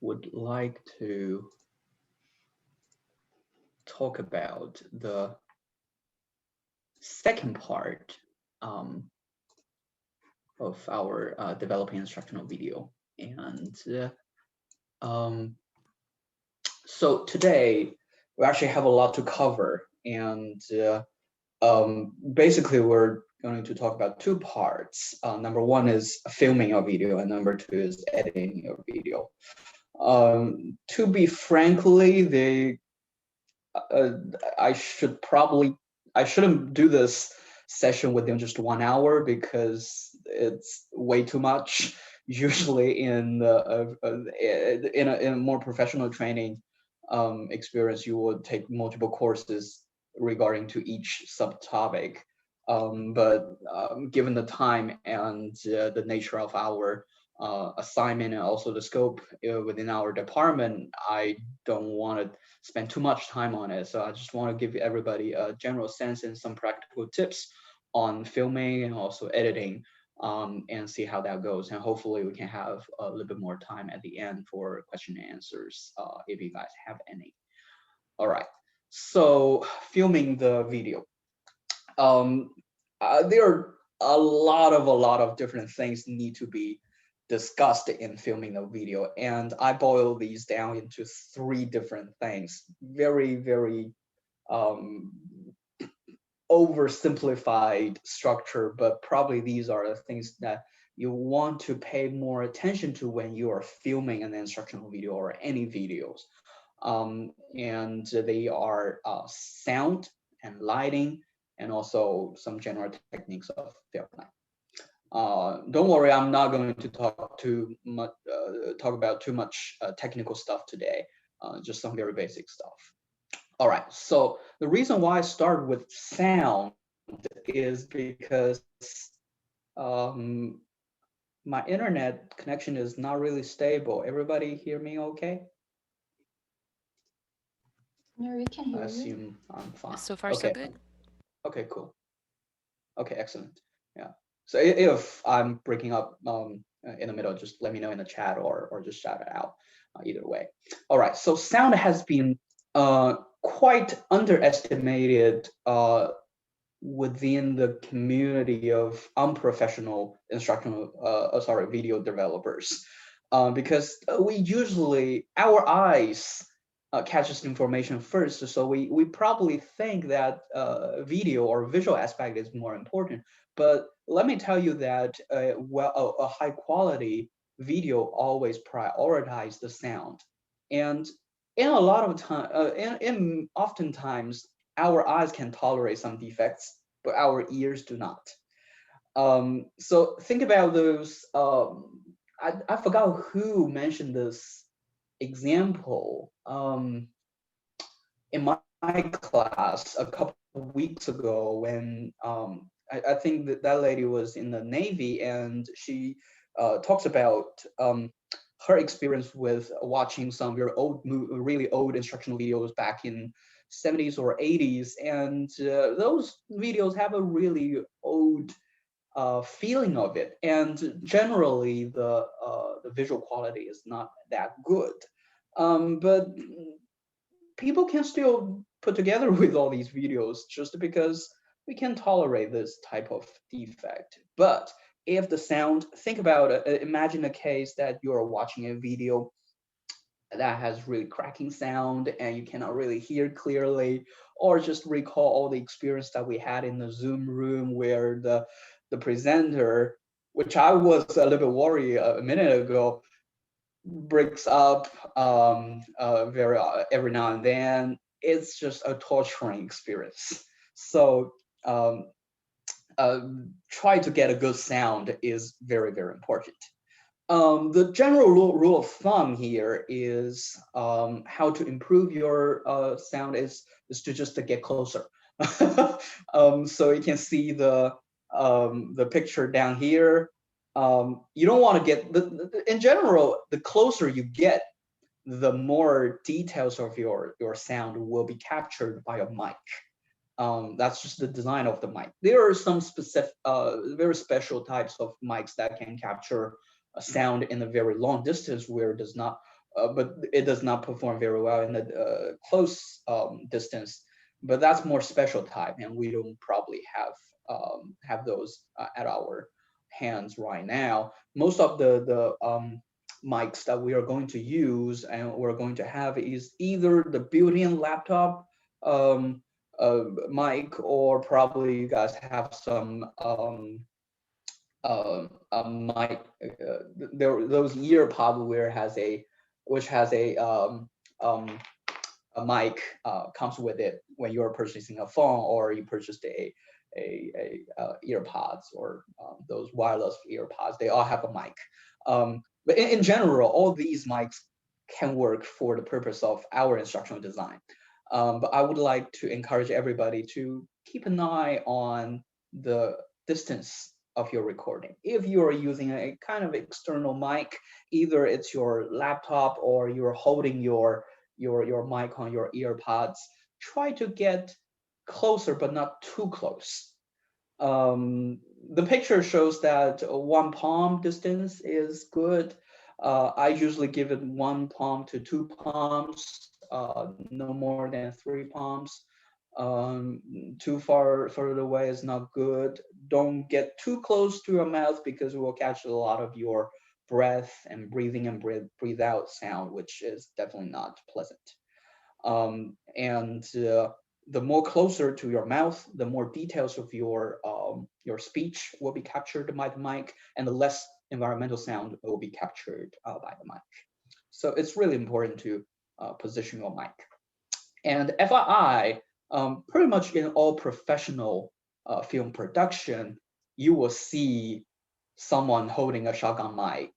would like to talk about the second part of our developing instructional video. And so today we actually have a lot to cover, and basically we're going to talk about two parts. Number one is filming your video, and number two is editing your video. To be frankly, I shouldn't do this session within just 1 hour because it's way too much. Usually in a more professional training experience, you would take multiple courses regarding to each subtopic. But given the time and the nature of our assignment and also the scope within our department, I don't want to spend too much time on it. So I just want to give everybody a general sense and some practical tips on filming and also editing, and see how that goes. And hopefully we can have a little bit more time at the end for question and answers, if you guys have any. All right, so filming the video. There are a lot of different things need to be discussed in filming a video, and I boil these down into three different things. Very oversimplified structure, but probably these are the things that you want to pay more attention to when you are filming an instructional video or any videos. And they are sound and lighting, and also some general techniques of filming. Don't worry, I'm not going to talk about too much technical stuff today. Just some very basic stuff. All right. So the reason why I start with sound is because my internet connection is not really stable. Everybody hear me okay? No, we can hear I you. assume I'm fine. So far, so Okay. good. Okay, cool. Okay, excellent. Yeah. So if I'm breaking up in the middle, just let me know in the chat or just shout it out. Either way. All right. So sound has been quite underestimated within the community of unprofessional video developers, because we usually our eyes catches information first, so we probably think that video or visual aspect is more important. But let me tell you that a high quality video always prioritize the sound, and in a lot of time, in oftentimes our eyes can tolerate some defects, but our ears do not. So think about those. I forgot who mentioned this example in my class a couple of weeks ago when I think that lady was in the Navy, and she talks about her experience with watching some really old instructional videos back in 70s or 80s, and those videos have a really old feeling of it, and generally the visual quality is not that good. But people can still put together with all these videos just because we can tolerate this type of defect. But if the sound, think about it, imagine a case that you're watching a video that has really cracking sound and you cannot really hear clearly, or just recall all the experience that we had in the Zoom room where the presenter, which I was a little bit worried a minute ago, breaks up very every now and then. It's just a torturing experience. So uh, try to get a good sound is very important. The general rule of thumb here is how to improve your sound is to just to get closer. So you can see the picture down here. You don't want to get in general. The closer you get, the more details of your sound will be captured by a mic. That's just the design of the mic. There are some specific, very special types of mics that can capture a sound in a very long distance where it does not but it does not perform very well in a close distance. But that's more special type, and we don't probably have those at our hands right now. Most of the mics that we are going to use and we're going to have is either the built-in laptop um, mic, or probably you guys have some a mic. Those ear pod where has a which has um, a mic comes with it when you're purchasing a phone, or you purchased a ear pods, or those wireless ear pods. They all have a mic. But in general, all these mics can work for the purpose of our instructional design. But I would like to encourage everybody to keep an eye on the distance of your recording. If you are using a kind of external mic, either it's your laptop or you're holding your mic on your ear pods, try to get closer but not too close. The picture shows that one palm distance is good. I usually give it one palm to two palms, no more than three palms. Too further away is not good. Don't get too close to your mouth because it will catch a lot of your breath and breathing and breathe out sound, which is definitely not pleasant. And the more closer to your mouth, the more details of your speech will be captured by the mic, and the less environmental sound will be captured by the mic. So it's really important to position your mic. And FYI, pretty much in all professional film production, you will see someone holding a shotgun mic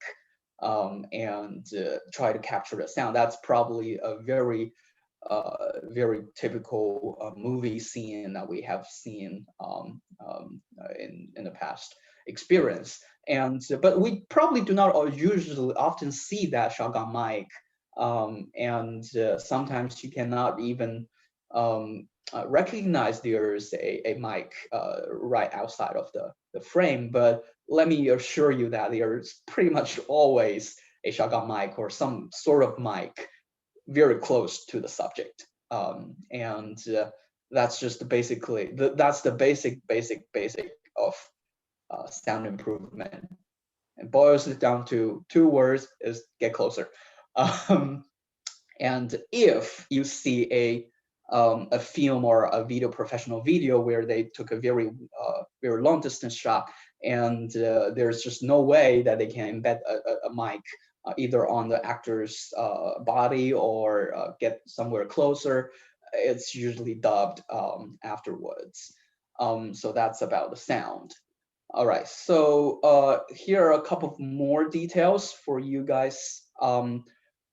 and try to capture the sound. That's probably a very typical movie scene that we have seen in the past experience. And but we probably do not usually often see that shotgun mic, and sometimes you cannot even recognize there's a mic right outside of the frame. But let me assure you that there's pretty much always a shotgun mic or some sort of mic very close to the subject. And that's just basically, that's the basic of sound improvement. It boils it down to two words: is get closer. Um, and if you see a film or a professional video where they took a very long distance shot, and there's just no way that they can embed a mic either on the actor's body or get somewhere closer, it's usually dubbed afterwards. So that's about the sound. All right, so here are a couple of more details for you guys.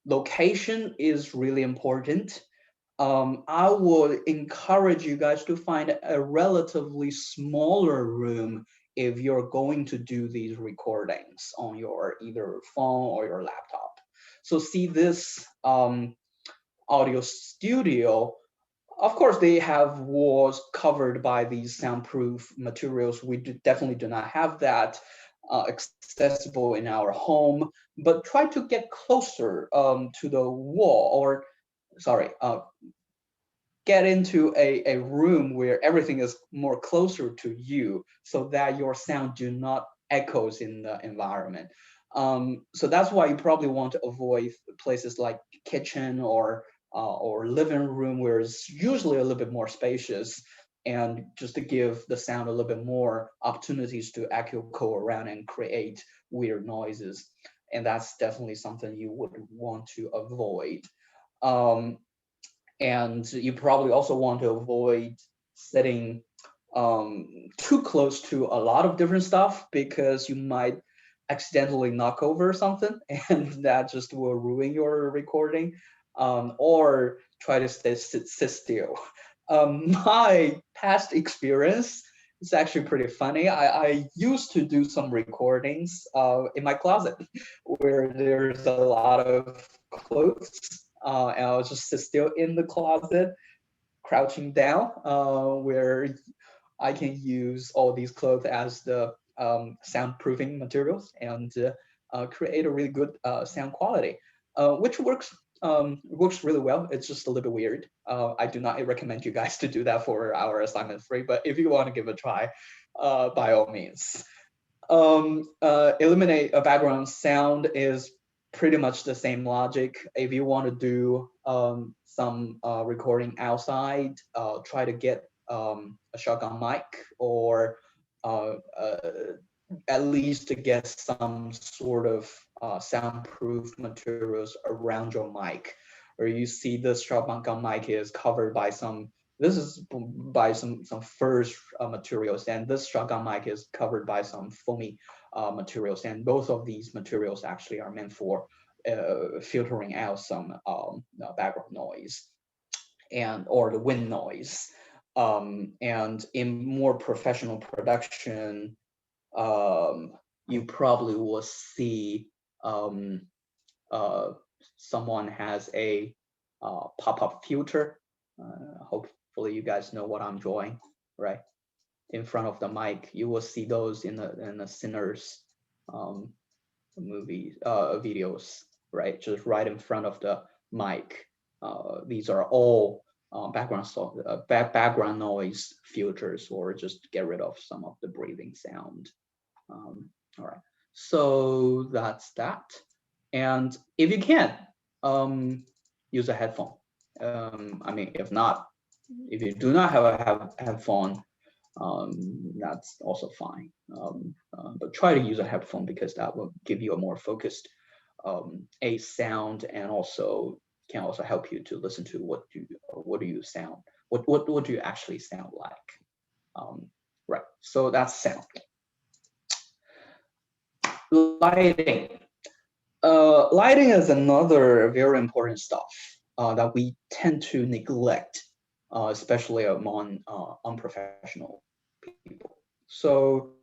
Location is really important. I would encourage you guys to find a relatively smaller room if you're going to do these recordings on your either phone or your laptop. So see this audio studio, of course they have walls covered by these soundproof materials. We definitely do not have that accessible in our home, but try to get closer to the wall, or sorry, get into a room where everything is more closer to you, so that your sound do not echoes in the environment. So that's why you probably want to avoid places like kitchen or living room, where it's usually a little bit more spacious, and just to give the sound a little bit more opportunities to echo around and create weird noises. And that's definitely something you would want to avoid. And you probably also want to avoid sitting too close to a lot of different stuff, because you might accidentally knock over something and that just will ruin your recording. Or try to sit still. My past experience is actually pretty funny. I used to do some recordings in my closet where there's a lot of clothes, and I'll just sit still in the closet, crouching down, where I can use all these clothes as the soundproofing materials and create a really good sound quality. which works really well. It's just a little bit weird. I do not recommend you guys to do that for our assignment 3, but if you want to give it a try, by all means. Eliminate a background sound is pretty much the same logic. If you want to do some recording outside, try to get a shotgun mic, or uh, uh, at least to get some sort of soundproof materials around your mic. Or you see this shotgun mic is covered by some. This is by some first materials, and this shotgun mic is covered by some foamy materials, and both of these materials actually are meant for filtering out some background noise and or the wind noise. And in more professional production, um, you probably will see um, uh, someone has a pop-up filter. Hopefully you guys know what I'm drawing, right? In front of the mic, you will see those in the Sinners um, videos, right? Just right in front of the mic. These are all background noise filters, or just get rid of some of the breathing sound. All right, so that's that. And if you can, use a headphone. I mean, if not, if you do not have a headphone, that's also fine. But try to use a headphone, because that will give you a more focused a sound, and also can also help you to listen to what do you sound, what do you actually sound like. Right, so that's sound. Lighting. Lighting is another very important stuff that we tend to neglect, especially among unprofessional people. So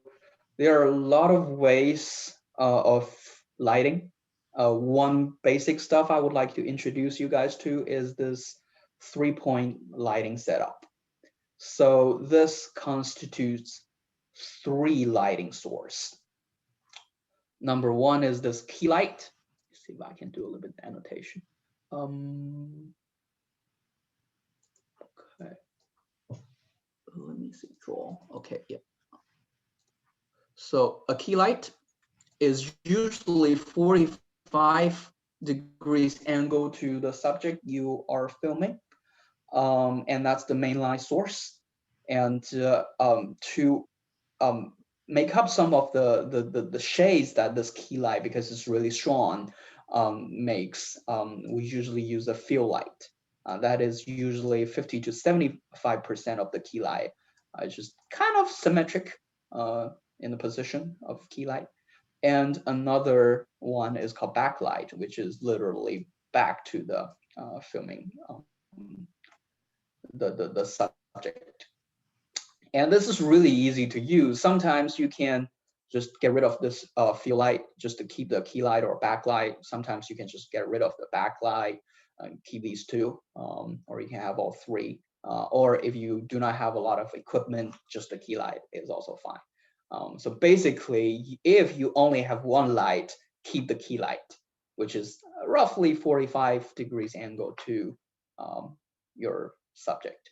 there are a lot of ways of lighting. One basic stuff I would like to introduce you guys to is this 3-point lighting setup. So this constitutes 3 lighting sources. Number 1 is this key light. Let's see if I can do a little bit of annotation. Okay. Let me see, draw. Okay, yeah. So a key light is usually 45 degrees angle to the subject you are filming. And that's the main light source. And to make up some of the shades that this key light, because it's really strong, makes, we usually use a fill light. That is usually 50 to 75% of the key light. It's just kind of symmetric in the position of key light. And another one is called backlight, which is literally back to the filming the subject. And this is really easy to use. Sometimes you can just get rid of this fill light just to keep the key light or backlight. Sometimes you can just get rid of the backlight and keep these 2, or you can have all 3. Or if you do not have a lot of equipment, just the key light is also fine. So basically, if you only have 1 light, keep the key light, which is roughly 45 degrees angle to your subject.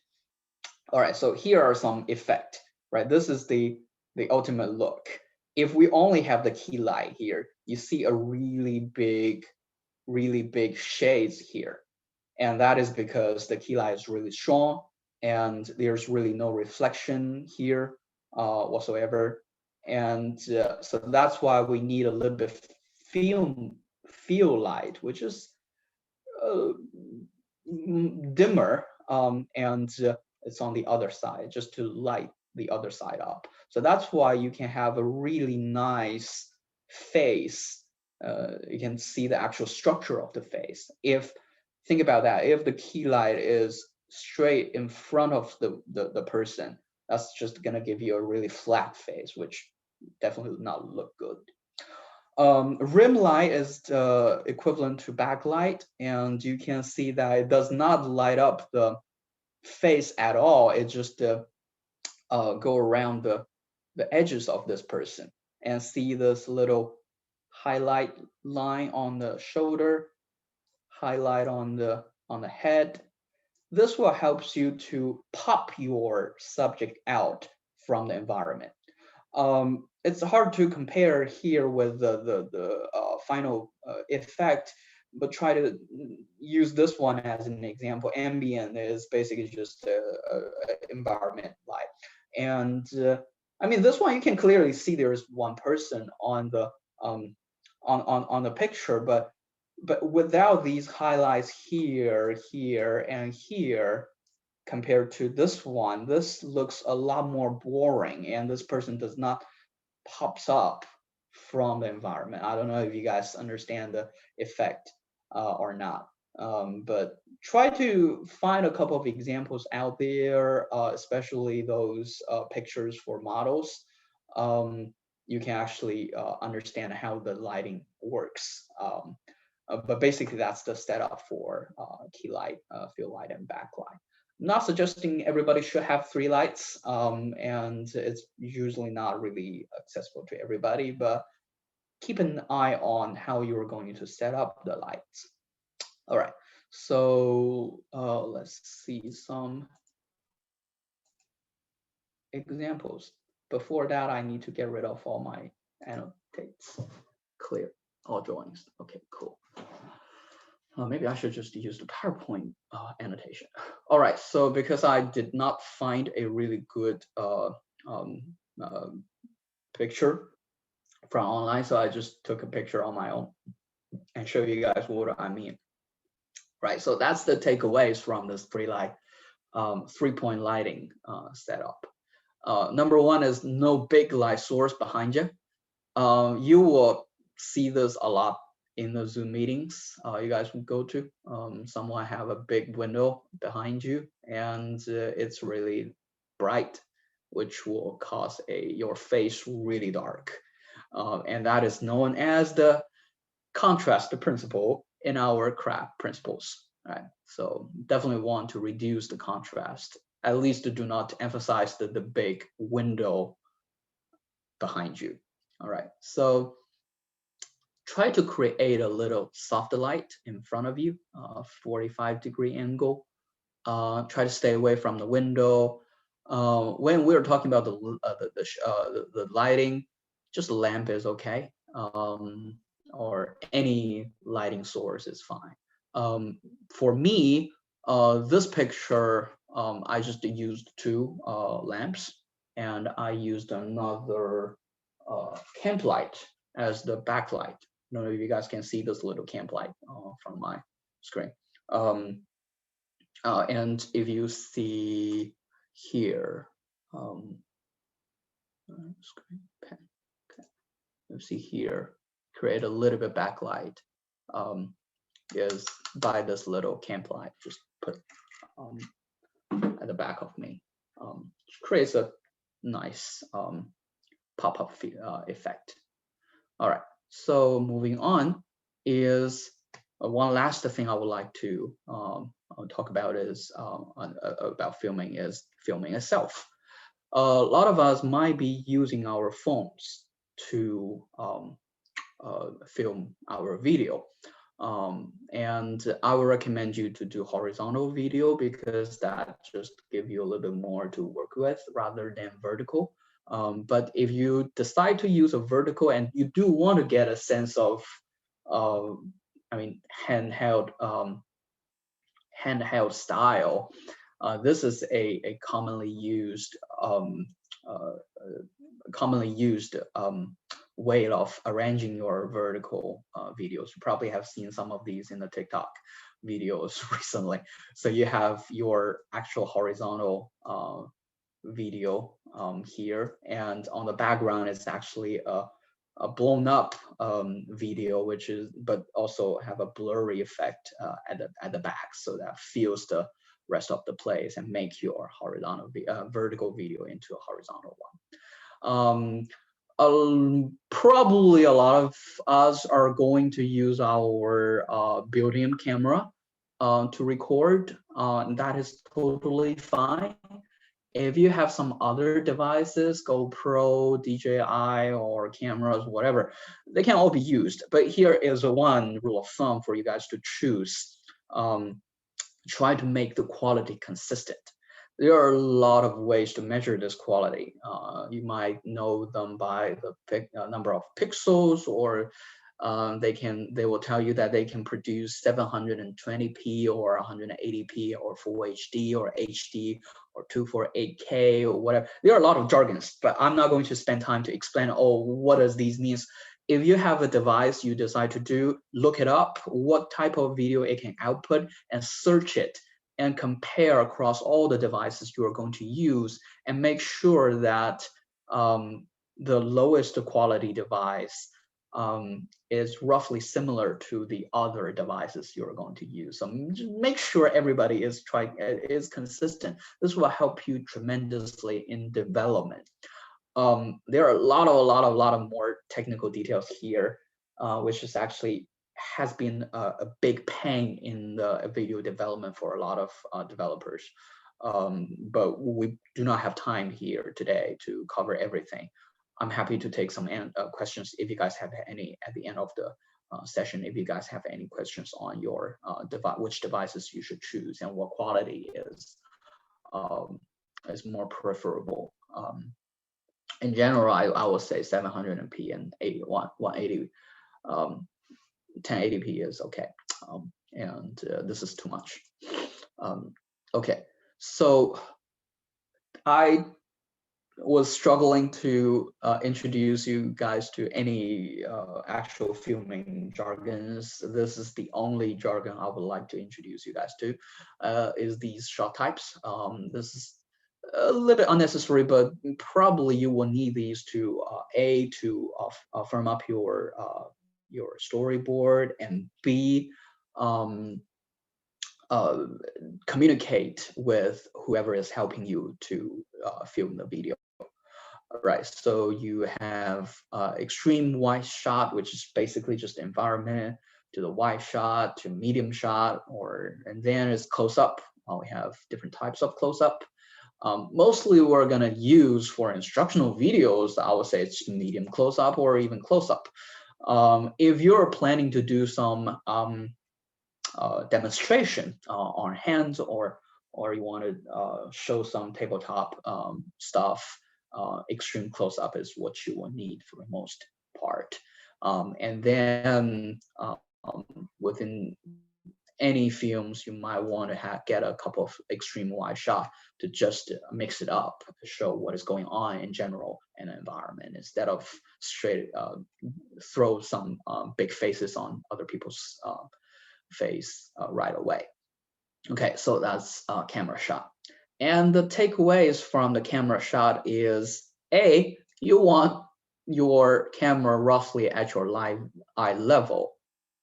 All right, so here are some effect, right? This is the ultimate look. If we only have the key light here, you see a really big shades here. And that is because the key light is really strong, and there's really no reflection here whatsoever. And so that's why we need a little bit feel light, which is dimmer, and it's on the other side, just to light the other side up. So that's why you can have a really nice face. You can see the actual structure of the face. Think about that, if the key light is straight in front of the person, that's just gonna give you a really flat face, which definitely would not look good. Rim light is the equivalent to backlight, and you can see that it does not light up the face at all. It just go around the edges of this person, and see this little highlight line on the shoulder. highlight on the head. This will help you to pop your subject out from the environment. It's hard to compare here with the final effect, but try to use this one as an example. Ambient is basically just a environment light, and I mean this one you can clearly see there is one person on the um, on the picture, but without these highlights here, here, and here, compared to this one, this looks a lot more boring, and this person does not pops up from the environment. I don't know if you guys understand the effect or not, but try to find a couple of examples out there, especially those pictures for models. You can actually understand how the lighting works. But basically, that's the setup for key light, field light, and backlight. Not suggesting everybody should have 3 lights, and it's usually not really accessible to everybody, but keep an eye on how you're going to set up the lights. All right, so let's see some examples. Before that, I need to get rid of all my annotates. Clear all drawings. Okay, cool. Maybe I should just use the PowerPoint annotation. All right, so because I did not find a really good picture from online, so I just took a picture on my own and show you guys what I mean. Right, so that's the takeaways from this 3-point lighting setup. Number one is no big light source behind you. You will see this a lot in the Zoom meetings you guys will go to. Someone have a big window behind you, and it's really bright, which will cause your face really dark. And that is known as the contrast principle in our craft principles. Right? So definitely want to reduce the contrast. At least do not emphasize the big window behind you. All right, so try to create a little soft light in front of you, 45-degree angle. Try to stay away from the window. When we're talking about the lighting, just a lamp is okay, or any lighting source is fine. For me, this picture, I just used 2 lamps, and I used another camp light as the backlight. I don't know if you guys can see this little camp light from my screen. And if you see here, screen pen, okay. You see here, create a little bit backlight is by this little camp light, just put at the back of me. Creates a nice pop-up effect. All right, so moving on is one last thing I would like to talk about is about filming itself. A lot of us might be using our phones to film our video. And I would recommend you to do horizontal video because that just give you a little bit more to work with rather than vertical. But if you decide to use a vertical and you do want to get a sense of, I mean, handheld style, this is a commonly used way of arranging your vertical videos. You probably have seen some of these in the TikTok videos recently. So you have your actual horizontal video here, and on the background is actually a blown up video, which is but also have a blurry effect at the back, so that fills the rest of the place and make your horizontal vertical video into a horizontal one. Probably a lot of us are going to use our built-in camera to record. That is totally fine. If you have some other devices, GoPro, DJI, or cameras, whatever, they can all be used. But here is one rule of thumb for you guys to choose. Try to make the quality consistent. There are a lot of ways to measure this quality. You might know them by the number of pixels, or they will tell you that they can produce 720p or 180p or full HD or HD or 248K or whatever. There are a lot of jargons, but I'm not going to spend time to explain, oh, what does these mean? If you have a device you decide to do, look it up, what type of video it can output, and search it and compare across all the devices you are going to use, and make sure that the lowest quality device is roughly similar to the other devices you're going to use. So make sure everybody is consistent. This will help you tremendously in development. There are a lot of more technical details here, which is actually has been a big pain in the video development for a lot of developers. But we do not have time here today to cover everything. I'm happy to take some questions if you guys have any at the end of the session. If you guys have any questions on your which devices you should choose and what quality is more preferable. In general, I will say 700p and 180, 1080p is okay, and this is too much. Okay, so I was struggling to introduce you guys to any actual filming jargons. This is the only jargon I would like to introduce you guys to, is these shot types. This is a little bit unnecessary, but probably you will need these to firm up your storyboard, and B, communicate with whoever is helping you to film the video. Right, so you have extreme wide shot, which is basically just environment, to the wide shot, to medium shot, and then it's close up. We have different types of close up. Mostly we're gonna use for instructional videos, I would say it's medium close up or even close up. If you're planning to do some demonstration on hands, or you want to show some tabletop stuff, extreme close up is what you will need for the most part. And then within any films, you might want to get a couple of extreme wide shot to just mix it up, to show what is going on in general in an environment, instead of straight throw some big faces on other people's face right away. Okay, so that's camera shot. And the takeaways from the camera shot is, A, you want your camera roughly at your live eye level.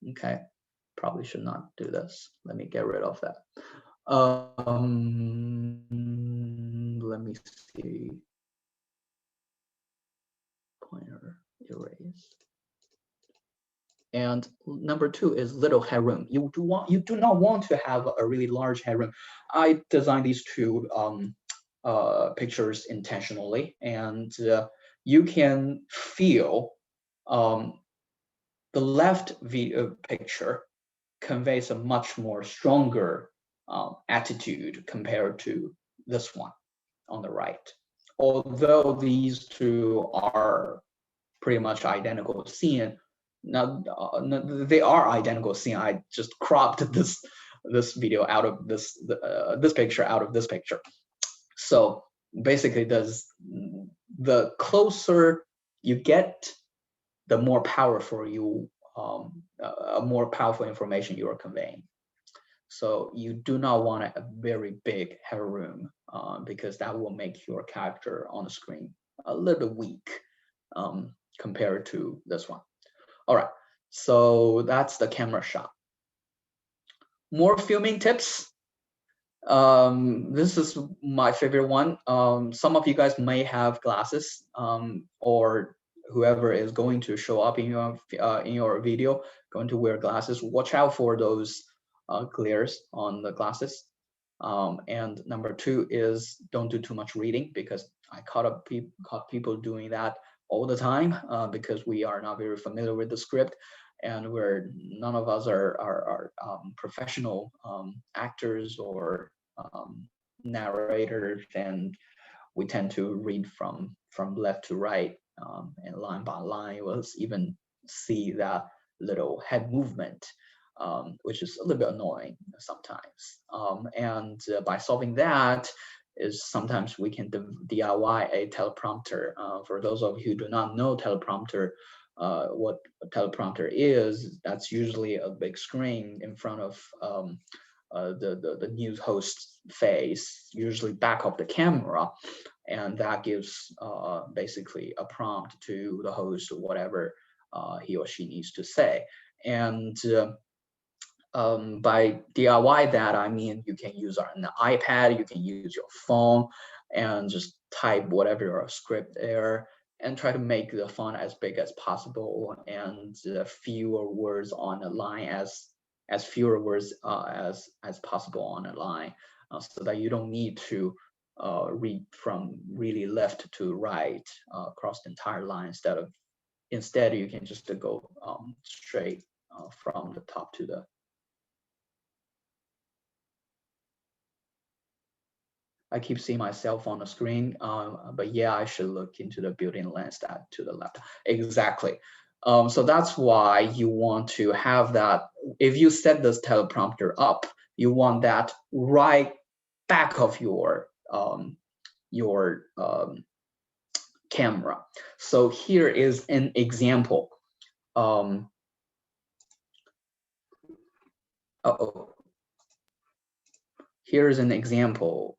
Okay, probably should not do this. Let me get rid of that. Let me see. Pointer erase. And number 2 is little headroom. You do not want to have a really large headroom. I designed these two pictures intentionally, and you can feel the left picture conveys a much more stronger attitude compared to this one on the right. Although these two are pretty much identical scene, now they are identical scene. I just cropped this video out of this picture out of this picture. So basically, the closer you get, the more powerful more powerful information you are conveying. So you do not want a very big headroom, because that will make your character on the screen a little weak compared to this one. All right, so that's the camera shot. More filming tips. This is my favorite one. Some of you guys may have glasses, or whoever is going to show up in your video going to wear glasses. Watch out for those glares on the glasses. And number two is don't do too much reading, because I caught people doing that all the time, because we are not very familiar with the script, and none of us are professional actors or narrators, and we tend to read from left to right, and line by line. We'll even see that little head movement, which is a little bit annoying sometimes. And by solving that, is sometimes we can DIY a teleprompter. For those of you who do not know teleprompter, what a teleprompter is, that's usually a big screen in front of the news host face, usually back of the camera, and that gives basically a prompt to the host, whatever he or she needs to say. And by DIY that, I mean you can use an iPad, you can use your phone, and just type whatever your script there, and try to make the font as big as possible, and fewer words on a line, as fewer words as possible on a line, so that you don't need to read from really left to right across the entire line. Instead you can just go straight from the top to the. I keep seeing myself on the screen, but yeah, I should look into the built-in lens that to the left. Exactly. So that's why you want to have that. If you set this teleprompter up, you want that right back of your camera. So here is an example. Here's an example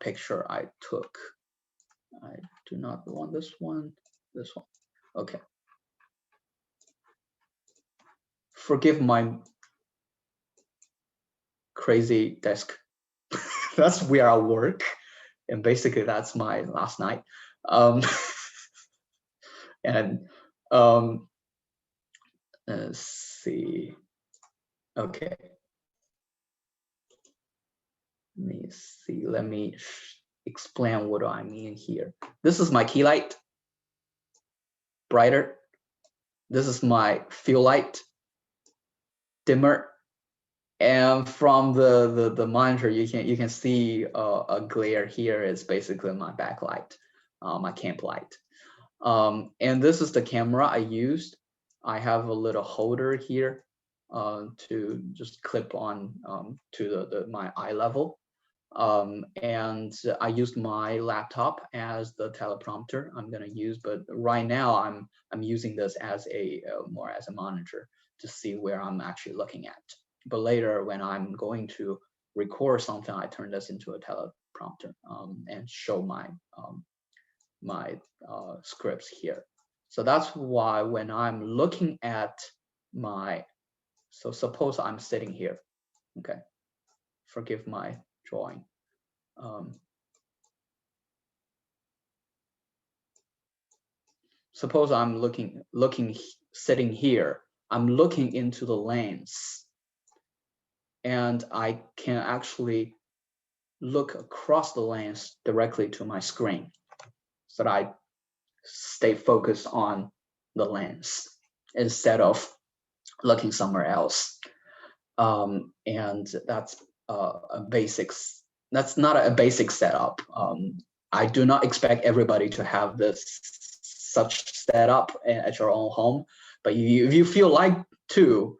picture I took. I do not want this one, this one. Okay. Forgive my crazy desk. That's where I work. And basically that's my last night. And let's see. Okay. Let me see. Let me explain what I mean here. This is my key light, brighter. This is my fill light, dimmer. And from the monitor, you can see a glare here is basically my backlight, my camp light. And this is the camera I used. I have a little holder here to just clip on to my eye level. And I used my laptop as the teleprompter I'm gonna use, but right now I'm using this as more as a monitor to see where I'm actually looking at. But later when I'm going to record something, I turn this into a teleprompter and show my scripts here. So that's why when I'm looking at so suppose I'm sitting here, okay, forgive my drawing. Suppose I'm sitting here, I'm looking into the lens, and I can actually look across the lens directly to my screen, so that I stay focused on the lens instead of looking somewhere else. And that's that's not a basic setup. I do not expect everybody to have such setup at your own home, but if you feel like to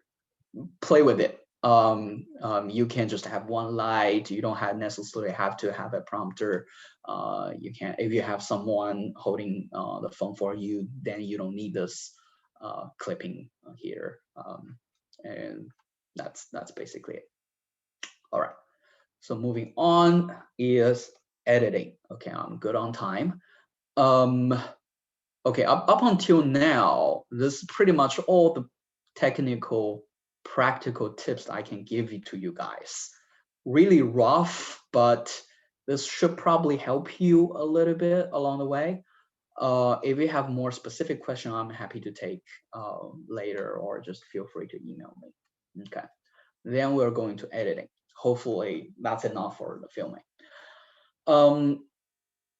play with it, you can just have one light. You don't necessarily have to have a prompter. You can, if you have someone holding the phone for you, then you don't need this clipping here. And that's basically it. All right. So moving on is editing. Okay, I'm good on time. Okay, up until now, this is pretty much all the technical, practical tips I can give to you guys. Really rough, but this should probably help you a little bit along the way. If you have more specific question, I'm happy to take later, or just feel free to email me. Okay, then we're going to editing. hopefully that's enough for the filming.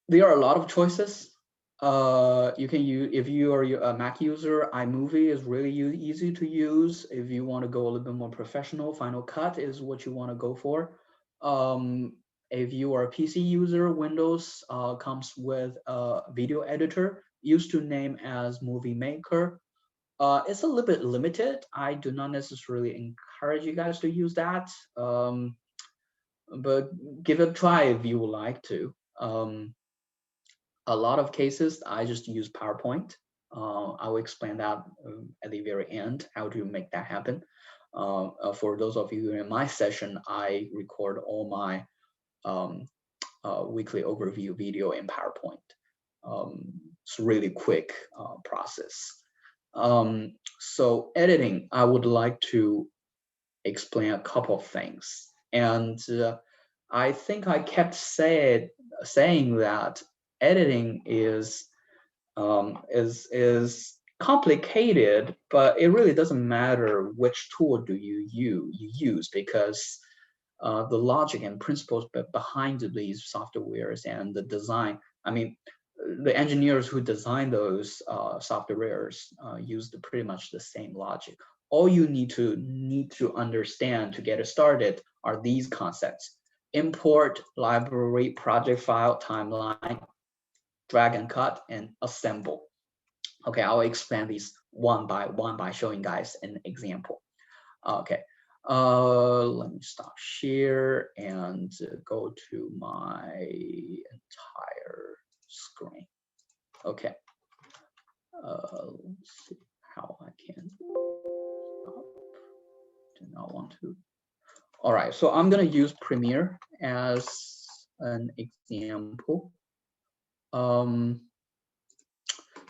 There are a lot of choices. You can use, if you are a Mac user, iMovie is really easy to use. If you want to go a little bit more professional, Final Cut is what you want to go for. If you are a PC user, Windows comes with a video editor, used to name as Movie Maker. It's a little bit limited. I do not necessarily encourage you guys to use that, but give it a try if you would like to. A lot of cases, I just use PowerPoint. I will explain that at the very end, how to make that happen. For those of you in my session, I record all my weekly overview video in PowerPoint. It's a really quick process. So editing, I would like to explain a couple of things. And I think I kept saying that editing is complicated, but it really doesn't matter which tool do you use, because the logic and principles behind these softwares and the design, I mean, the engineers who design those softwares used pretty much the same logic. All you need to understand to get it started are these concepts: import, library, project file, timeline, drag and cut, and assemble. Okay, I'll explain these one by one by showing guys an example. Okay, let me stop share and go to my entire screen. Okay, let's see how I can stop. Do not want to. All right, so I'm gonna use Premiere as an example.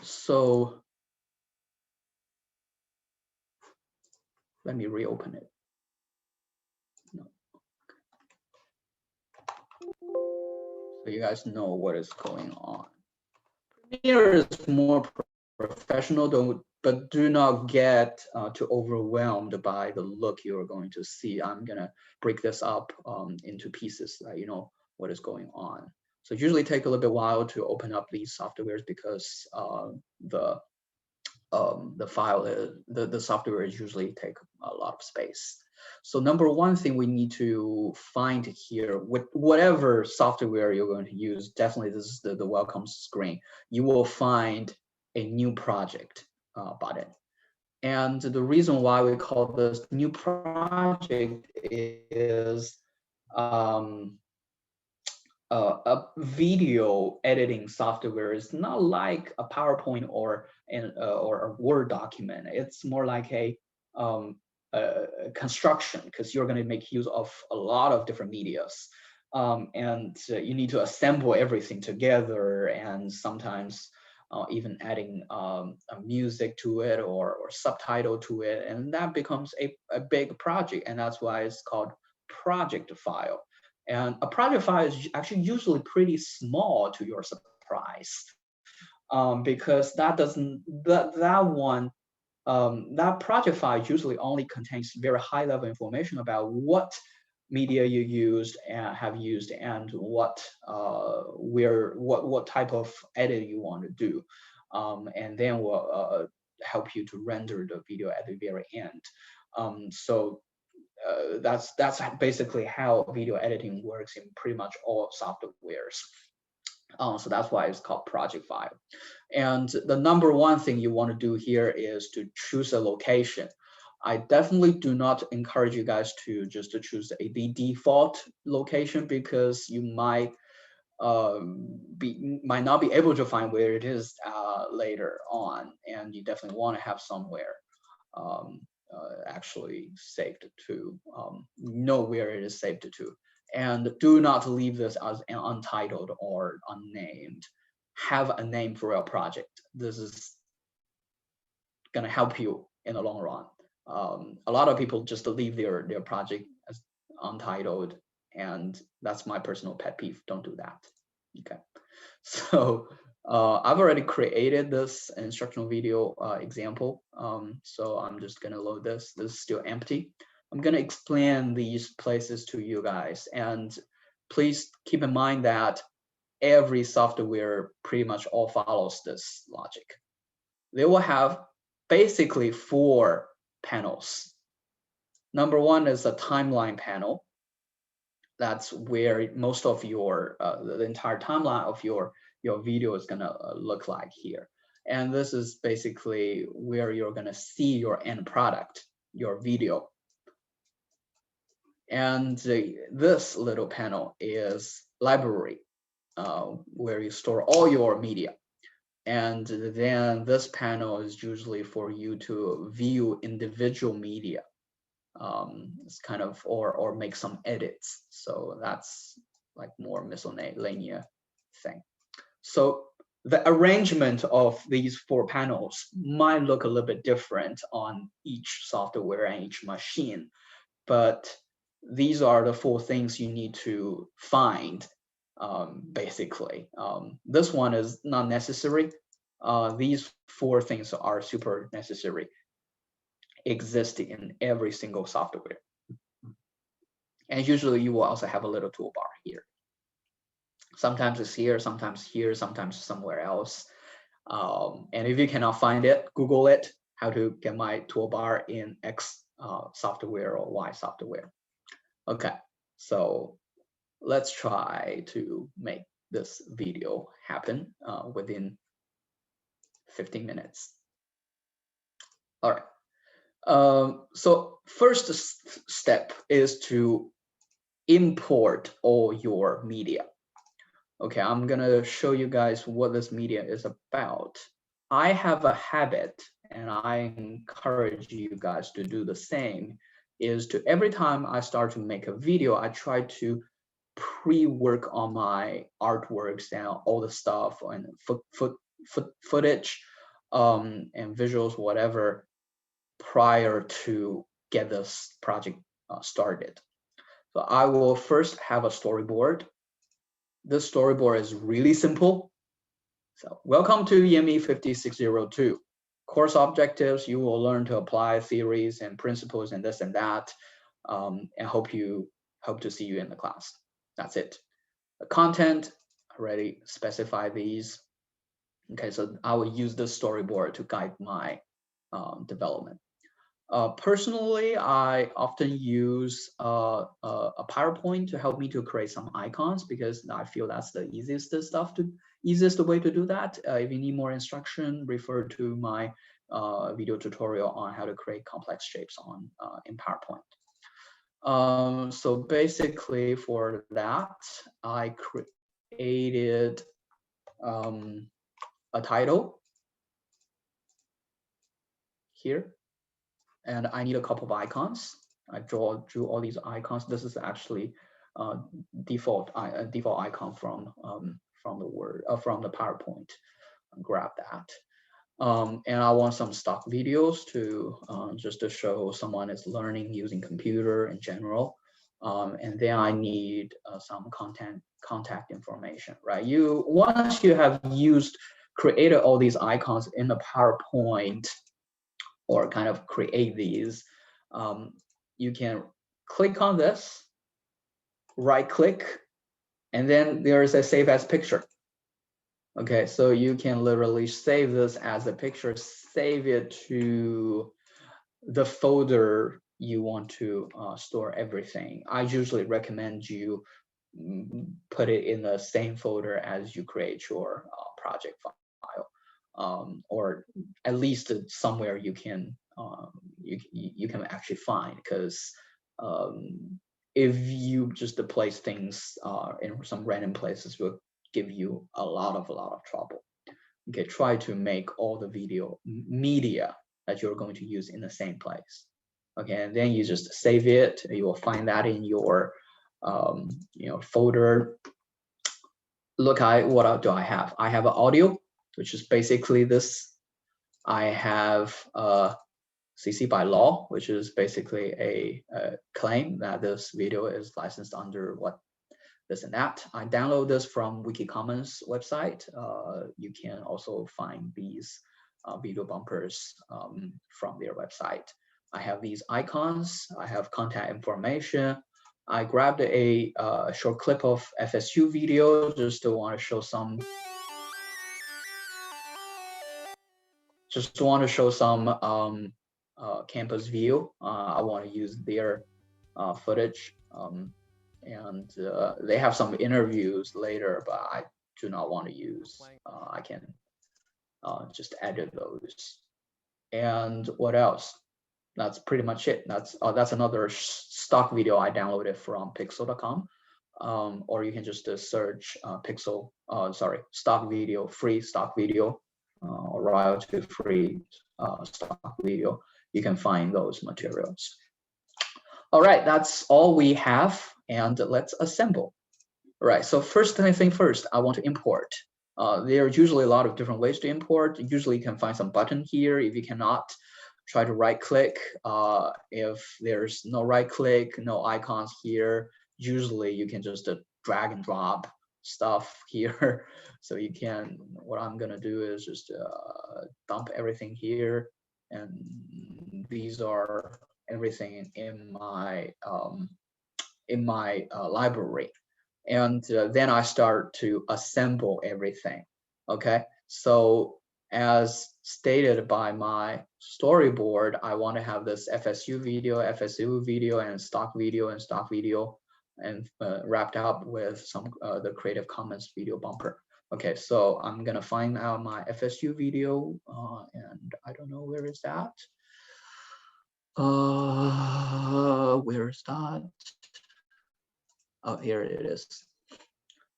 So let me reopen it. No. So you guys know what is going on. Premiere is more professional, but do not get too overwhelmed by the look you're going to see. I'm gonna break this up into pieces so that you know what is going on. So it usually take a little bit while to open up these softwares because the software is usually take a lot of space. So number one thing we need to find here, with whatever software you're going to use, definitely this is the welcome screen. You will find a new project button. And the reason why we call this new project is a video editing software is not like a PowerPoint or a Word document. It's more like a construction, because you're going to make use of a lot of different medias, and you need to assemble everything together, and sometimes even adding a music to it or subtitle to it, and that becomes a big project, and that's why it's called project file. And a project file is actually usually pretty small, to your surprise, because that project file usually only contains very high level information about what media you used and have used, and what type of edit you want to do, and then we'll help you to render the video at the very end. So that's basically how video editing works in pretty much all softwares. So that's why it's called project file. And the number one thing you want to do here is to choose a location. I definitely do not encourage you guys to just choose the default location, because you might not be able to find where it is later on, and you definitely want to have somewhere actually saved to, know where it is saved to. And do not leave this as an untitled or unnamed. Have a name for your project. This is gonna help you in the long run. A lot of people just leave their project as untitled, and that's my personal pet peeve. Don't do that. Okay, so I've already created this instructional video example, so I'm just gonna load this. This is still empty. I'm gonna explain these places to you guys, and please keep in mind that every software pretty much all follows this logic. They will have basically 4 panels. Number one is a timeline panel. That's where most of your the entire timeline of your video is gonna look like here. And this is basically where you're gonna see your end product, your video. And this little panel is library, where you store all your media. And then this panel is usually for you to view individual media. It's kind of, or make some edits. So that's like more miscellaneous thing. So the arrangement of these 4 panels might look a little bit different on each software and each machine, but these are the 4 things you need to find, basically. This one is not necessary. These 4 things are super necessary, exist in every single software. And usually you will also have a little toolbar here. Sometimes it's here, sometimes somewhere else. And if you cannot find it, Google it, how to get my toolbar in X software or Y software. Okay, so let's try to make this video happen within 15 minutes. All right. So first step is to import all your media. Okay, I'm gonna show you guys what this media is about. I have a habit, and I encourage you guys to do the same, is to every time I start to make a video, I try to pre-work on my artworks and all the stuff and footage and visuals, whatever, prior to get this project started. So I will first have a storyboard. This storyboard is really simple. So welcome to EME 5602. Course objectives, you will learn to apply theories and principles and this and that, and hope to see you in the class. That's it. The content, already specify these. Okay, so I will use this storyboard to guide my development. Personally, I often use a PowerPoint to help me to create some icons, because I feel that's the easiest way to do that. If you need more instruction, refer to my video tutorial on how to create complex shapes in PowerPoint. So basically for that, I created a title here. And I need a couple of icons. I drew all these icons. This is actually default icon from the PowerPoint. Grab that. And I want some stock videos to just to show someone is learning using computer in general. And then I need some contact information, right? Once you have created all these icons in the PowerPoint, or kind of create these, you can click on this, right click, and then there is a save as picture. Okay, so you can literally save this as a picture, save it to the folder you want to store everything. I usually recommend you put it in the same folder as you create your project file. Or at least somewhere you can actually find, because if you just place things in some random places, will give you a lot of trouble. Okay, try to make all the video media that you're going to use in the same place. Okay, and then you just save it. You will find that in your folder. Look at what do I have? I have an audio, which is basically this. I have CC by law, which is basically a claim that this video is licensed under what, this and that. I download this from Wikicommons website. You can also find these video bumpers from their website. I have these icons. I have contact information. I grabbed a short clip of FSU video just to want to show some campus view. I want to use their footage, and they have some interviews later, but I do not want to use. I can just edit those. And what else? That's pretty much it. That's another stock video I downloaded from pixel.com. Or you can just search stock video, free stock video, or royalty free stock video. You can find those materials. All right, that's all we have, and let's assemble. All right, so first thing first, I want to import. There are usually a lot of different ways to import. Usually you can find some button here. If you cannot, try to right click. If there's no right click, no icons here, usually you can just drag and drop stuff here. So you can, what I'm gonna do is just dump everything here, and these are everything in my library. And then I start to assemble everything. Okay, so as stated by my storyboard, I want to have this FSU video, and stock video, and wrapped up with some the Creative Commons video bumper. Okay, so I'm gonna find out my FSU video, and I don't know where is that. Where is that? Oh, here it is.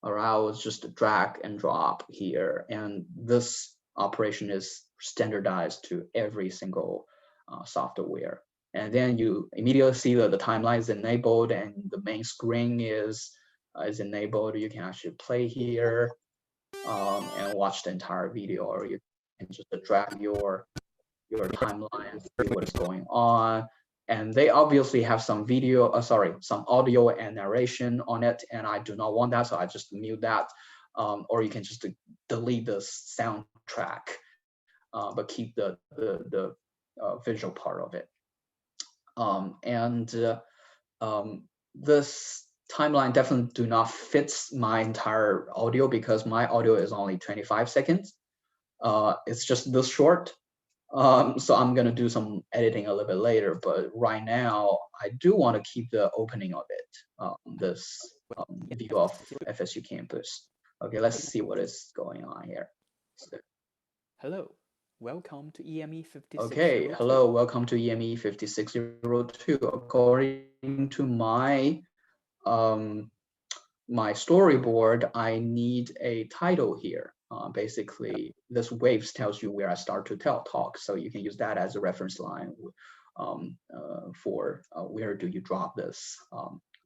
Or I will just drag and drop here, and this operation is standardized to every single software. And then you immediately see that the timeline is enabled and the main screen is enabled. You can actually play here and watch the entire video, or you can just drag your timeline and see what is going on. And they obviously have some some audio and narration on it, and I do not want that, so I just mute that. Or you can just delete the soundtrack, but keep the visual part of it. This timeline definitely do not fit my entire audio because my audio is only 25 seconds. It's just this short. So I'm gonna do some editing a little bit later, but right now I do want to keep the opening of it, this view of FSU campus. Okay, let's see what is going on here. So, hello, welcome to EME 5602. Okay, hello, welcome to EME 5602. According to my my storyboard, I need a title here. Basically, this waves tells you where I start to talk, so you can use that as a reference line for where do you drop this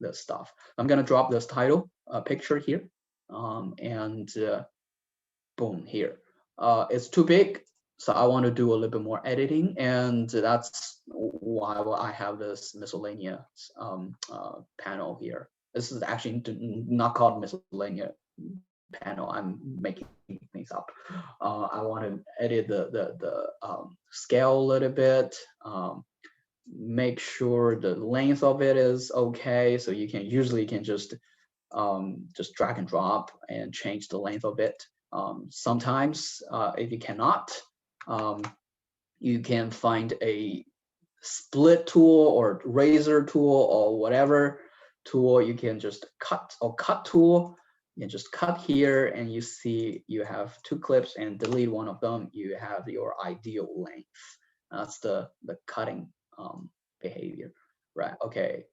this stuff. I'm gonna drop this title picture here, and boom, here. It's too big, so I want to do a little bit more editing, and that's why I have this miscellaneous panel here. This is actually not called miscellaneous panel. I'm making things up. I want to edit the scale a little bit, make sure the length of it is okay. So you can just drag and drop and change the length of it. Sometimes if you cannot, you can find a split tool or razor tool or whatever tool. You can just cut tool. You can just cut here, and you see you have two clips, and delete one of them. You have your ideal length. That's the cutting behavior, right? Okay,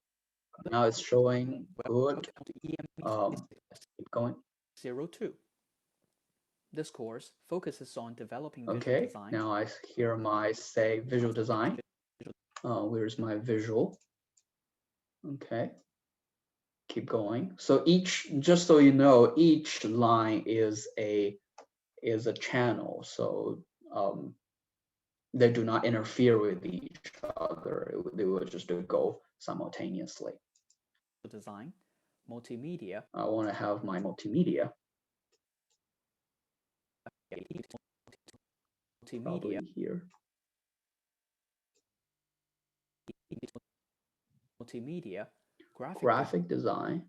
now it's showing good. Keep going. 02. This course focuses on developing visual design. Now I hear my say visual design. Where's my visual? Okay. Keep going. So just so you know, each line is a channel. So they do not interfere with each other. They will just go simultaneously. Design, multimedia. I want to have my multimedia. Probably here. multimedia, graphic design.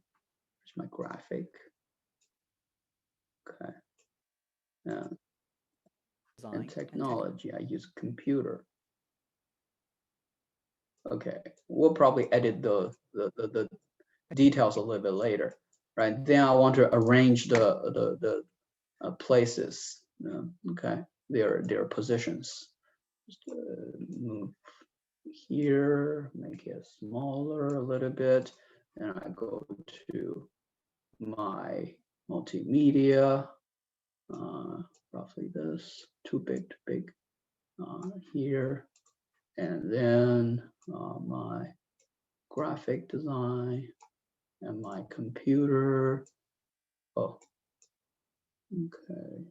Here's my graphic. Okay. And design, and technology. I use computer. Okay, we'll probably edit the details a little bit later, right? Then I want to arrange the places. Okay, their positions. Just move here, make it smaller a little bit, and I go to my multimedia. Roughly this, too big. Here, and then my graphic design and my computer. Oh, okay.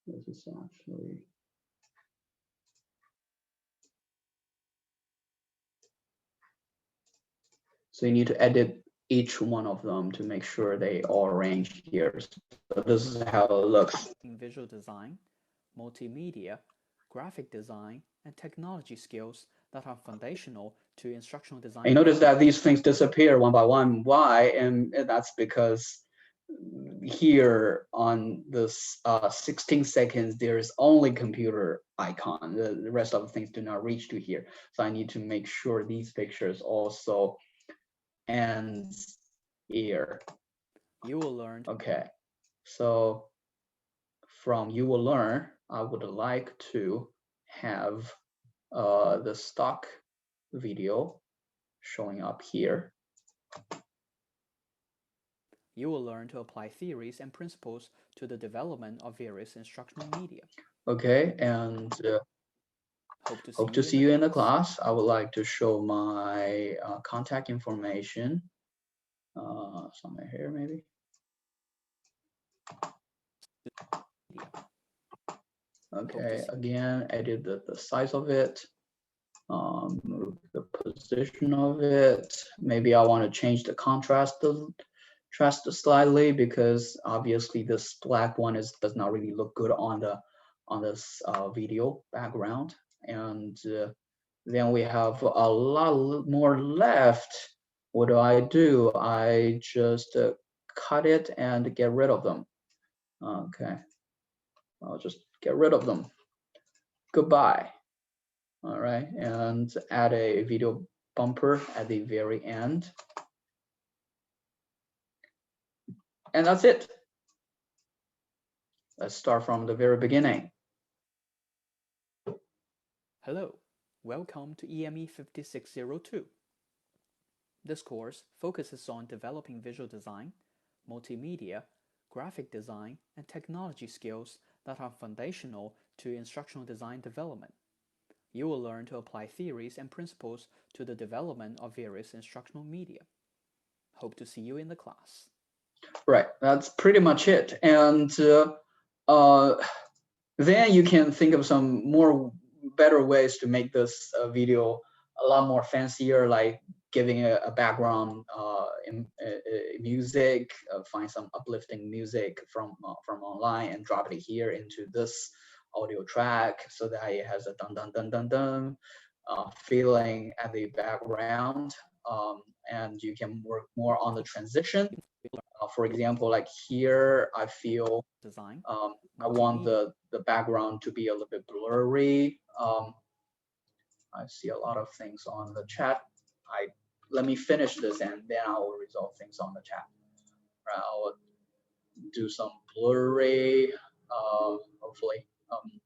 This is actually. So you need to edit each one of them to make sure they all arrange here. So this is how it looks. visual design, multimedia, graphic design, and technology skills that are foundational to instructional design. And you notice that these things disappear one by one. Why? And that's because here on this 16 seconds, there is only computer icon. The rest of the things do not reach to here. So I need to make sure these pictures also ends here. You will learn. Okay, so from you will learn, I would like to have the stock video showing up here. You will learn to apply theories and principles to the development of various instructional media. Okay, and hope to see you in the class. I would like to show my contact information. Somewhere here, maybe. Okay, again, edit the size of it. Move the position of it. Maybe I want to change the contrast slightly because obviously this black one does not really look good on this video background. And then we have a lot more left. What do? I just cut it and get rid of them. Okay, I'll just get rid of them. Goodbye. All right, and add a video bumper at the very end. And that's it. Let's start from the very beginning. Hello, welcome to EME 5602. This course focuses on developing visual design, multimedia, graphic design, and technology skills that are foundational to instructional design development. You will learn to apply theories and principles to the development of various instructional media. Hope to see you in the class. Right, that's pretty much it. And then you can think of some better ways to make this video a lot more fancier, like giving a background in music, find some uplifting music from online and drop it here into this audio track so that it has a dun dun dun dun dun feeling at the background, and you can work more on the transition. For example, like here, I feel I want the background to be a little bit blurry. I see a lot of things on the chat. Let me finish this and then I will resolve things on the chat. Right, I will do some blurry, hopefully, and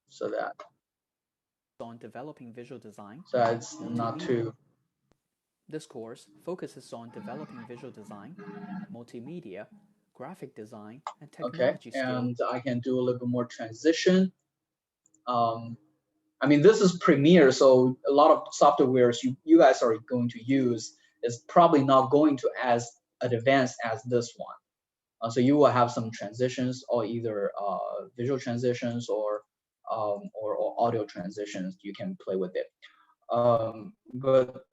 so that on developing visual design. So it's not too. This course focuses on developing visual design, multimedia, graphic design, and technology skills. And I can do a little bit more transition. I mean, this is Premiere, so a lot of softwares you guys are going to use is probably not going to as advanced as this one. So you will have some transitions, or either visual transitions or audio transitions. You can play with it. But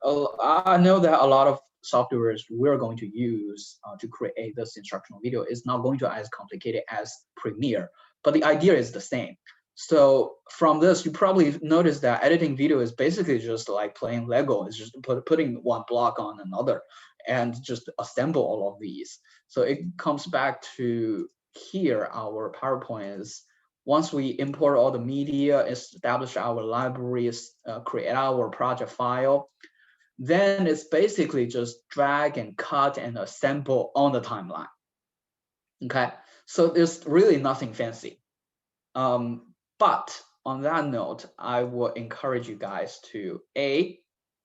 I know that a lot of softwares we're going to use to create this instructional video is not going to be as complicated as Premiere, but the idea is the same. So from this, you probably noticed that editing video is basically just like playing Lego. It's just putting one block on another and just assemble all of these. So it comes back to here, our PowerPoint is once we import all the media, establish our libraries, create our project file, then it's basically just drag and cut and assemble on the timeline. Okay, so there's really nothing fancy. But on that note, I will encourage you guys to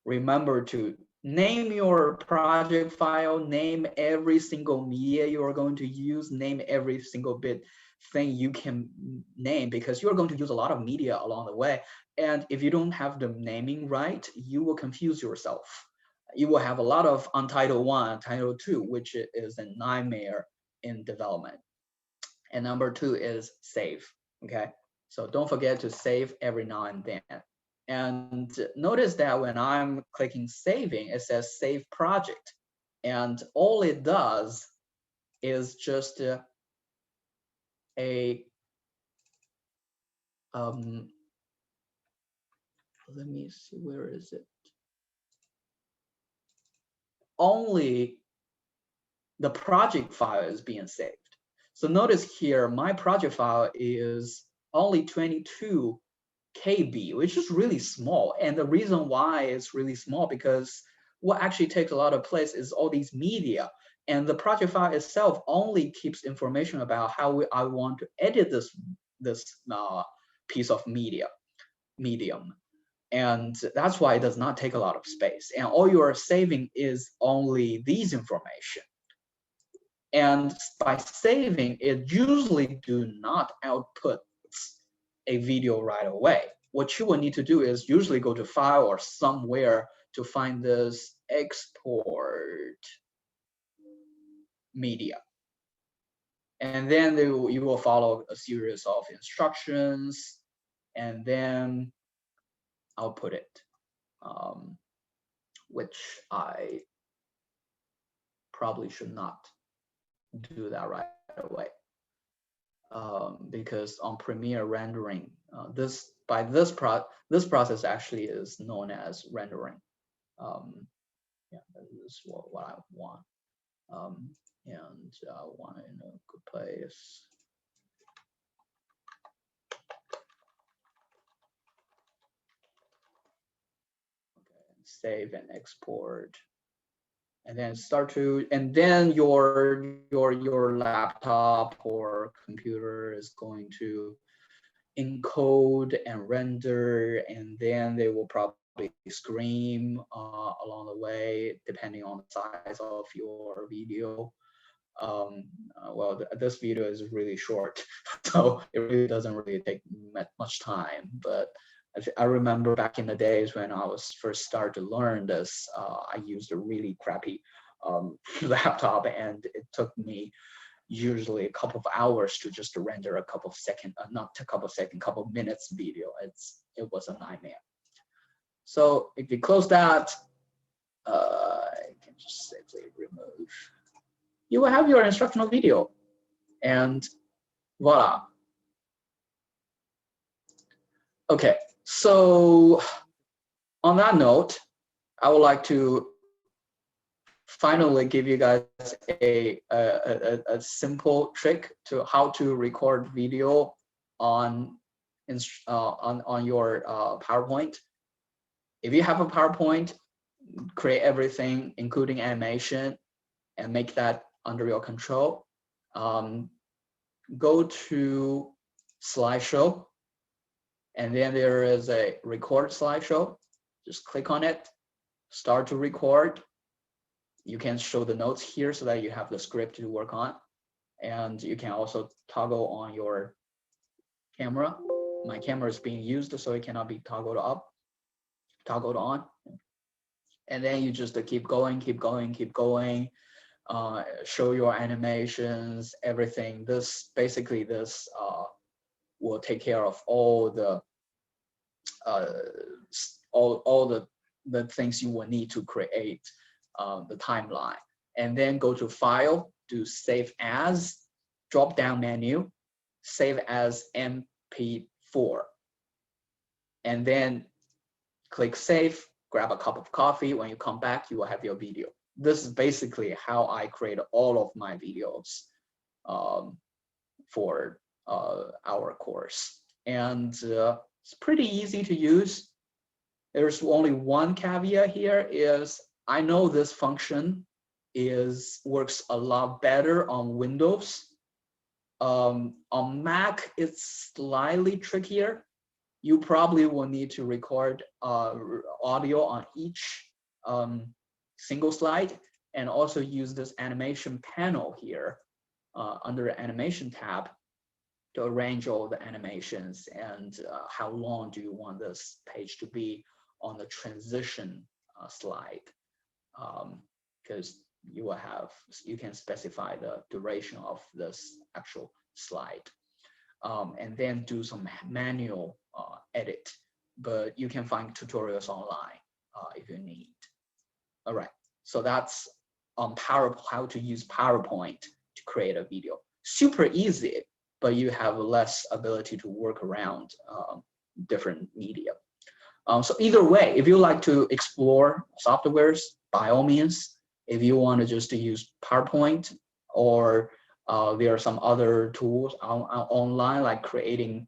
remember to name your project file, name every single media you are going to use, name every single bit thing you can name, because you're going to use a lot of media along the way. And if you don't have the naming right, you will confuse yourself. You will have a lot of Untitled 1, Untitled 2, which is a nightmare in development. And number 2 is save. Okay, so don't forget to save every now and then. And notice that when I'm clicking saving, it says save project. And all it does is just let me see, where is it? Only the project file is being saved. So notice here, my project file is only 22 KB, which is really small. And the reason why it's really small, because what actually takes a lot of place is all these media. And the project file itself only keeps information about how I want to edit this piece of medium. And that's why it does not take a lot of space. And all you are saving is only these information. And by saving, it usually do not output a video right away. What you will need to do is usually go to file or somewhere to find this export media. And then you will follow a series of instructions and then output it, which I probably should not do that right away. Because on Premiere rendering, this process actually is known as rendering. Yeah, this is what I want, and I want it in a good place. Okay, save and export, and then and then your laptop or computer is going to encode and render, and then they will probably scream along the way, depending on the size of your video. Well, this video is really short, so it really doesn't really take much time. But I remember back in the days when I was first started to learn this, I used a really crappy laptop, and it took me usually a couple of hours to just render a couple of seconds, not a couple of seconds, couple of minutes video. It was a nightmare. So if you close that, you can just safely remove. You will have your instructional video, and voila. Okay, so on that note, I would like to finally give you guys a simple trick to how to record video on your PowerPoint. If you have a PowerPoint, create everything, including animation, and make that under your control. Go to slideshow, and then there is a record slideshow. Just click on it, start to record. You can show the notes here so that you have the script to work on. And you can also toggle on your camera. My camera is being used, so it cannot be toggled on. And then you just keep going, show your animations, everything. This will take care of all the the things you will need to create the timeline. And then go to File, do Save As, drop down menu, Save as MP4 before, and then click save, grab a cup of coffee. When you come back, you will have your video. This is basically how I create all of my videos for our course. And it's pretty easy to use. There's only one caveat here is I know this function works a lot better on Windows. On Mac, it's slightly trickier. You probably will need to record audio on each single slide, and also use this animation panel here under the animation tab to arrange all the animations and how long do you want this page to be on the transition slide, because you can specify the duration of this actual slide, and then do some manual edit, but you can find tutorials online if you need. All right, so that's on how to use PowerPoint to create a video. Super easy, but you have less ability to work around different media. So either way, if you like to explore softwares, by all means. If you want to just use PowerPoint, or there are some other tools online, like creating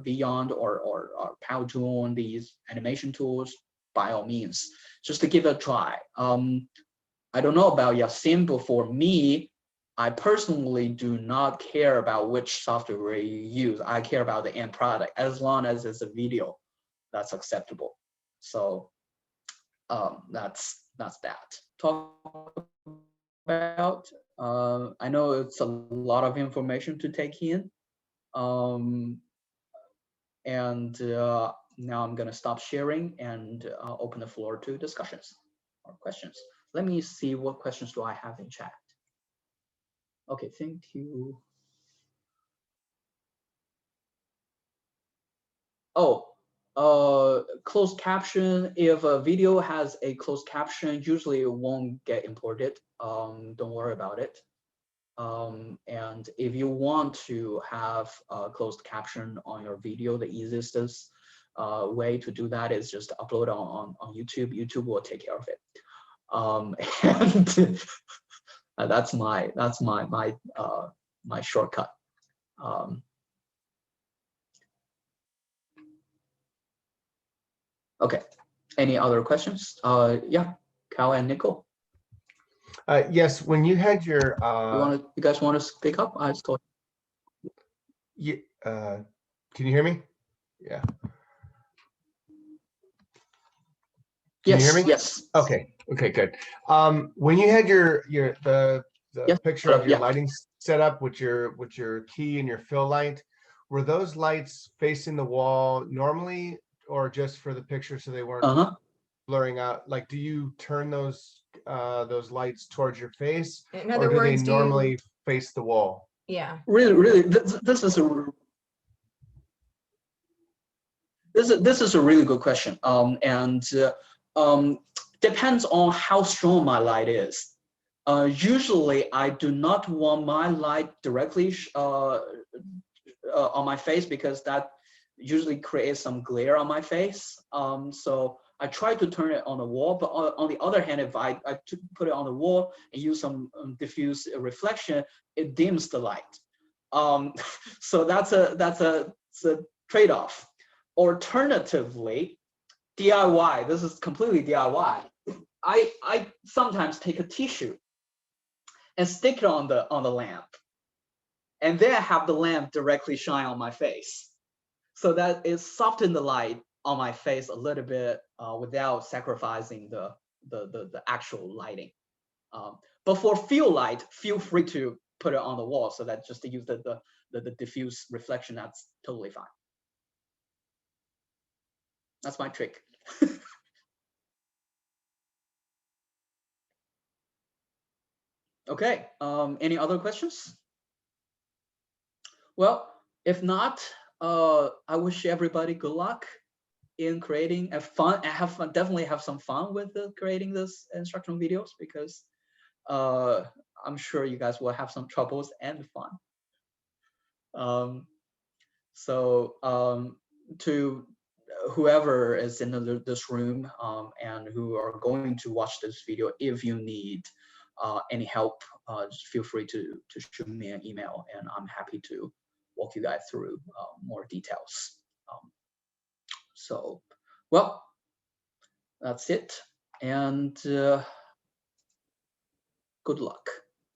Beyond or Powtoon, these animation tools, by all means, just to give it a try. I don't know about Yasin, but for me, I personally do not care about which software you use. I care about the end product. As long as it's a video, that's acceptable. So that's that. Talk about. I know it's a lot of information to take in, and now I'm gonna stop sharing and open the floor to discussions or questions. Let me see, what questions do I have in chat? Okay, thank you. Oh, closed caption. If a video has a closed caption, usually it won't get imported. Don't worry about it. And if you want to have a closed caption on your video, the easiest way to do that is just upload on YouTube. YouTube will take care of it. And that's my my shortcut. Okay. Any other questions? Yeah, Cal and Nicole. Yes, when you had your You guys want to speak up? I just told you. Can you hear me? Yeah. Can you hear me? Yes. Okay. Okay. Good. When you had the Yes, picture of your yeah. lighting setup with your key and your fill light, were those lights facing the wall normally, or just for the picture so they weren't blurring out? Like, do you turn those lights towards your face, In or other do they words, normally face the wall? Yeah. Really, this is a really good question. And depends on how strong my light is. Usually, I do not want my light directly on my face, because that usually creates some glare on my face. So I try to turn it on the wall, but on the other hand, if I put it on the wall and use some diffuse reflection, it dims the light. So that's a trade-off. Alternatively, DIY. This is completely DIY. I sometimes take a tissue and stick it on the lamp, and then have the lamp directly shine on my face, so that it softens the light on my face a little bit without sacrificing the actual lighting. But for field light, feel free to put it on the wall, so that just to use the diffuse reflection, that's totally fine. That's my trick. Okay, any other questions? Well, if not, I wish everybody good luck in creating definitely have some fun with creating this instructional videos, because I'm sure you guys will have some troubles and fun. um, so to whoever is in this room and who are going to watch this video, if you need any help, just feel free to shoot me an email, and I'm happy to walk you guys through more details. Um, so, well, that's it, and good luck.